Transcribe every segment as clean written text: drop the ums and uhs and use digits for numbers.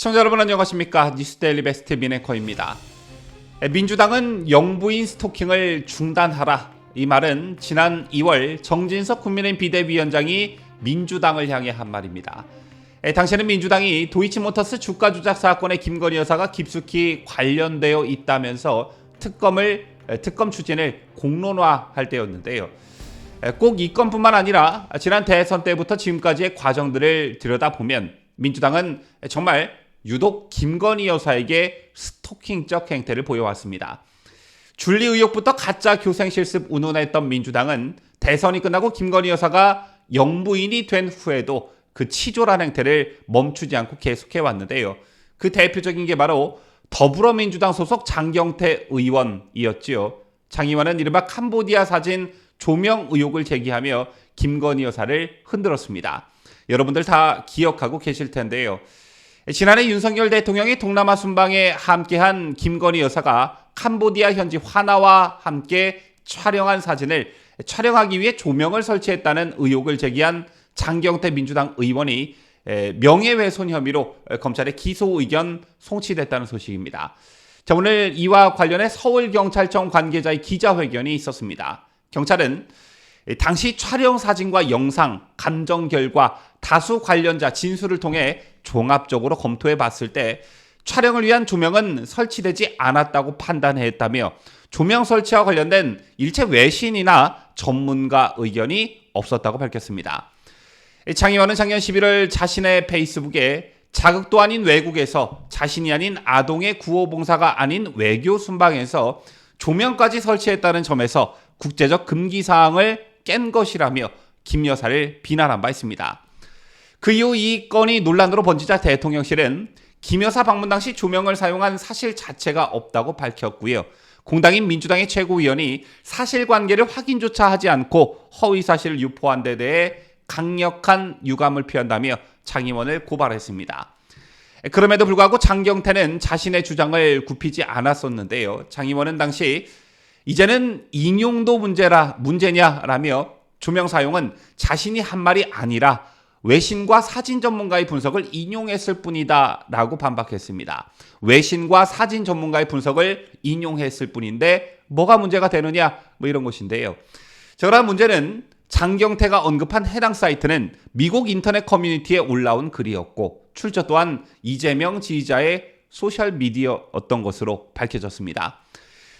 시청자 여러분 안녕하십니까? 뉴스데일리 베스트 미네커입니다. 민주당은 영부인 스토킹을 중단하라. 이 말은 지난 2월 정진석 국민의힘 비대위원장이 민주당을 향해 한 말입니다. 당시에는 민주당이 도이치모터스 주가 조작 사건에 김건희 여사가 깊숙이 관련되어 있다면서 특검 추진을 공론화할 때였는데요. 꼭 이 건뿐만 아니라 지난 대선 때부터 지금까지의 과정들을 들여다보면 민주당은 정말 유독 김건희 여사에게 스토킹적 행태를 보여왔습니다. 줄리 의혹부터 가짜 교생 실습 운운했던 민주당은 대선이 끝나고 김건희 여사가 영부인이 된 후에도 그 치졸한 행태를 멈추지 않고 계속해왔는데요. 그 대표적인 게 바로 더불어민주당 소속 장경태 의원이었지요. 장 의원은 이른바 캄보디아 사진 조명 의혹을 제기하며 김건희 여사를 흔들었습니다. 여러분들 다 기억하고 계실 텐데요. 지난해 윤석열 대통령이 동남아 순방에 함께한 김건희 여사가 캄보디아 현지 화나와 함께 촬영한 사진을 촬영하기 위해 조명을 설치했다는 의혹을 제기한 장경태 민주당 의원이 명예훼손 혐의로 검찰의 기소 의견 송치됐다는 소식입니다. 자, 오늘 이와 관련해 서울경찰청 관계자의 기자회견이 있었습니다. 경찰은 당시 촬영 사진과 영상, 감정 결과, 다수 관련자 진술을 통해 종합적으로 검토해 봤을 때 촬영을 위한 조명은 설치되지 않았다고 판단했다며 조명 설치와 관련된 일체 외신이나 전문가 의견이 없었다고 밝혔습니다. 장 의원은 작년 11월 자신의 페이스북에 자극도 아닌 외국에서 자신이 아닌 아동의 구호봉사가 아닌 외교 순방에서 조명까지 설치했다는 점에서 국제적 금기사항을 깬 것이라며 김 여사를 비난한 바 있습니다. 그 이후 이 건이 논란으로 번지자 대통령실은 김 여사 방문 당시 조명을 사용한 사실 자체가 없다고 밝혔고요. 공당인 민주당의 최고위원이 사실관계를 확인조차 하지 않고 허위사실을 유포한 데 대해 강력한 유감을 표한다며 장 의원을 고발했습니다. 그럼에도 불구하고 장경태는 자신의 주장을 굽히지 않았었는데요. 장 의원은 당시 이제는 인용도 문제냐라며 조명 사용은 자신이 한 말이 아니라 외신과 사진 전문가의 분석을 인용했을 뿐이다 라고 반박했습니다. 외신과 사진 전문가의 분석을 인용했을 뿐인데 뭐가 문제가 되느냐 이런 것인데요. 자, 그러나 문제는 장경태가 언급한 해당 사이트는 미국 인터넷 커뮤니티에 올라온 글이었고 출처 또한 이재명 지지자의 소셜미디어였던 것으로 밝혀졌습니다.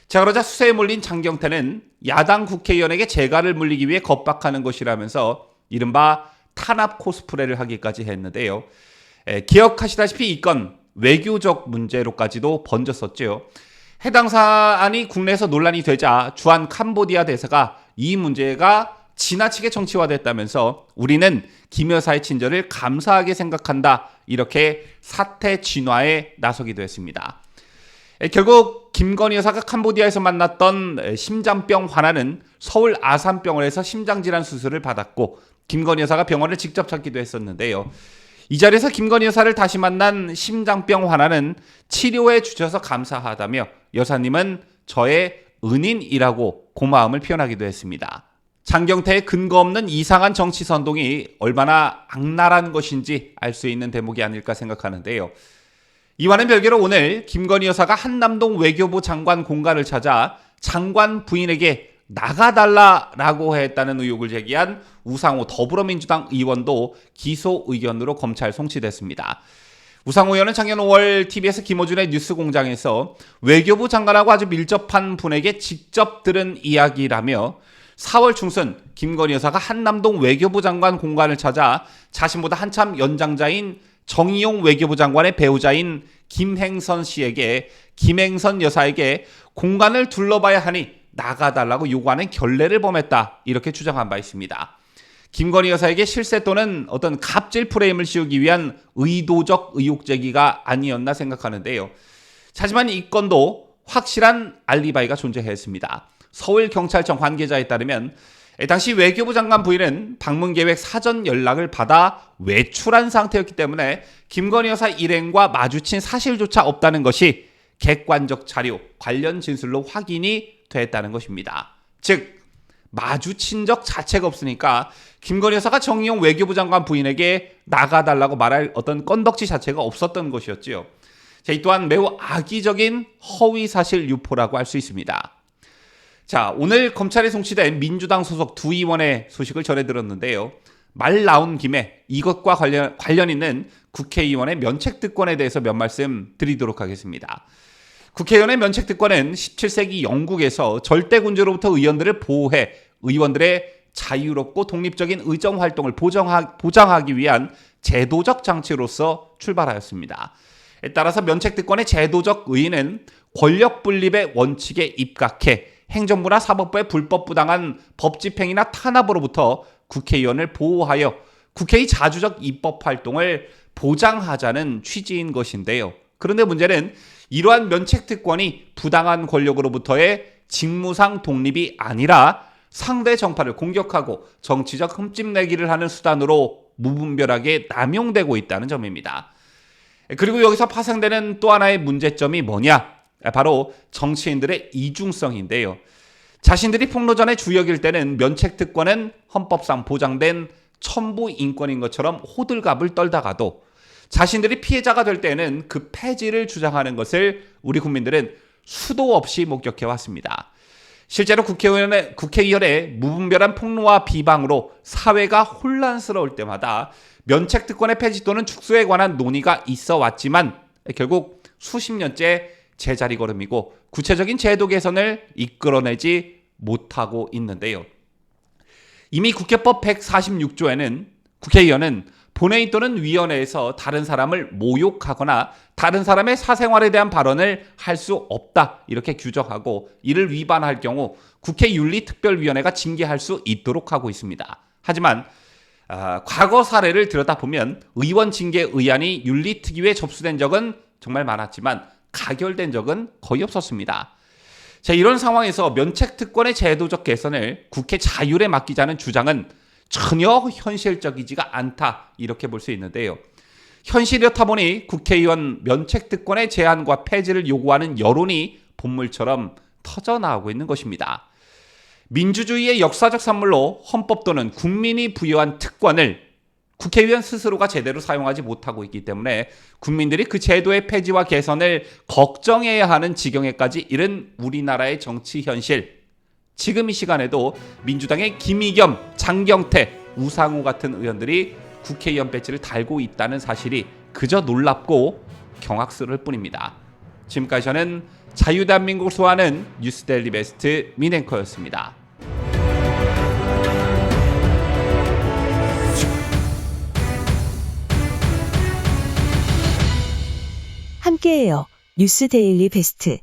자, 그러자 수세에 몰린 장경태는 야당 국회의원에게 재갈을 물리기 위해 겁박하는 것이라면서 이른바 탄압 코스프레를 하기까지 했는데요. 기억하시다시피 이 건 외교적 문제로까지도 번졌었죠. 해당 사안이 국내에서 논란이 되자 주한 캄보디아 대사가 이 문제가 지나치게 정치화됐다면서 우리는 김 여사의 친절을 감사하게 생각한다. 이렇게 사태 진화에 나서기도 했습니다. 결국 김건희 여사가 캄보디아에서 만났던 심장병 환자는 서울 아산병원에서 심장질환 수술을 받았고 김건희 여사가 병원을 직접 찾기도 했었는데요. 이 자리에서 김건희 여사를 다시 만난 심장병 환자는 치료해 주셔서 감사하다며 여사님은 저의 은인이라고 고마움을 표현하기도 했습니다. 장경태의 근거 없는 이상한 정치 선동이 얼마나 악랄한 것인지 알 수 있는 대목이 아닐까 생각하는데요. 이와는 별개로 오늘 김건희 여사가 한남동 외교부 장관 공간을 찾아 장관 부인에게 나가달라라고 했다는 의혹을 제기한 우상호 더불어민주당 의원도 기소 의견으로 검찰 송치됐습니다. 우상호 의원은 작년 5월 TBS 김어준의 뉴스공장에서 외교부 장관하고 아주 밀접한 분에게 직접 들은 이야기라며 4월 중순 김건희 여사가 한남동 외교부 장관 공간을 찾아 자신보다 한참 연장자인 정의용 외교부 장관의 배우자인 김행선 여사에게 공간을 둘러봐야 하니 나가달라고 요구하는 결례를 범했다. 이렇게 주장한 바 있습니다. 김건희 여사에게 실세 또는 어떤 갑질 프레임을 씌우기 위한 의도적 의혹 제기가 아니었나 생각하는데요. 하지만 이 건도 확실한 알리바이가 존재했습니다. 서울경찰청 관계자에 따르면 당시 외교부 장관 부인은 방문 계획 사전 연락을 받아 외출한 상태였기 때문에 김건희 여사 일행과 마주친 사실조차 없다는 것이 객관적 자료, 관련 진술로 확인이 됐다는 것입니다. 즉 마주친 적 자체가 없으니까 김건희 여사가 정의용 외교부 장관 부인에게 나가달라고 말할 어떤 건덕지 자체가 없었던 것이었지요. 자, 이 또한 매우 악의적인 허위사실 유포라고 할 수 있습니다. 자, 오늘 검찰에 송치된 민주당 소속 두 의원의 소식을 전해드렸는데요. 말 나온 김에 이것과 관련 있는 국회의원의 면책특권에 대해서 몇 말씀 드리도록 하겠습니다. 국회의원의 면책특권은 17세기 영국에서 절대군주로부터 의원들을 보호해 의원들의 자유롭고 독립적인 의정활동을 보장하기 위한 제도적 장치로서 출발하였습니다. 따라서 면책특권의 제도적 의의는 권력분립의 원칙에 입각해 행정부나 사법부의 불법부당한 법집행이나 탄압으로부터 국회의원을 보호하여 국회의 자주적 입법활동을 보장하자는 취지인 것인데요. 그런데 문제는 이러한 면책특권이 부당한 권력으로부터의 직무상 독립이 아니라 상대 정파를 공격하고 정치적 흠집내기를 하는 수단으로 무분별하게 남용되고 있다는 점입니다. 그리고 여기서 파생되는 또 하나의 문제점이 뭐냐? 바로 정치인들의 이중성인데요. 자신들이 폭로전의 주역일 때는 면책특권은 헌법상 보장된 천부 인권인 것처럼 호들갑을 떨다가도 자신들이 피해자가 될 때는 그 폐지를 주장하는 것을 우리 국민들은 수도 없이 목격해왔습니다. 실제로 국회의원의 무분별한 폭로와 비방으로 사회가 혼란스러울 때마다 면책특권의 폐지 또는 축소에 관한 논의가 있어 왔지만 결국 수십 년째 제자리 걸음이고 구체적인 제도 개선을 이끌어내지 못하고 있는데요. 이미 국회법 146조에는 국회의원은 본회의 또는 위원회에서 다른 사람을 모욕하거나 다른 사람의 사생활에 대한 발언을 할 수 없다 이렇게 규정하고 이를 위반할 경우 국회윤리특별위원회가 징계할 수 있도록 하고 있습니다. 하지만 과거 사례를 들여다보면 의원 징계 의안이 윤리특위에 접수된 적은 정말 많았지만 가결된 적은 거의 없었습니다. 자, 이런 상황에서 면책특권의 제도적 개선을 국회 자율에 맡기자는 주장은 전혀 현실적이지가 않다 이렇게 볼 수 있는데요. 현실이렇다 보니 국회의원 면책특권의 제한과 폐지를 요구하는 여론이 본물처럼 터져나오고 있는 것입니다. 민주주의의 역사적 산물로 헌법 또는 국민이 부여한 특권을 국회의원 스스로가 제대로 사용하지 못하고 있기 때문에 국민들이 그 제도의 폐지와 개선을 걱정해야 하는 지경에까지 이른 우리나라의 정치 현실. 지금 이 시간에도 민주당의 김의겸, 장경태, 우상호 같은 의원들이 국회의원 배지를 달고 있다는 사실이 그저 놀랍고 경악스러울 뿐입니다. 지금까지 저는 자유대한민국을 소화하는 뉴스데일리 베스트 민앵커였습니다. 함께해요. 뉴스 데일리 베스트.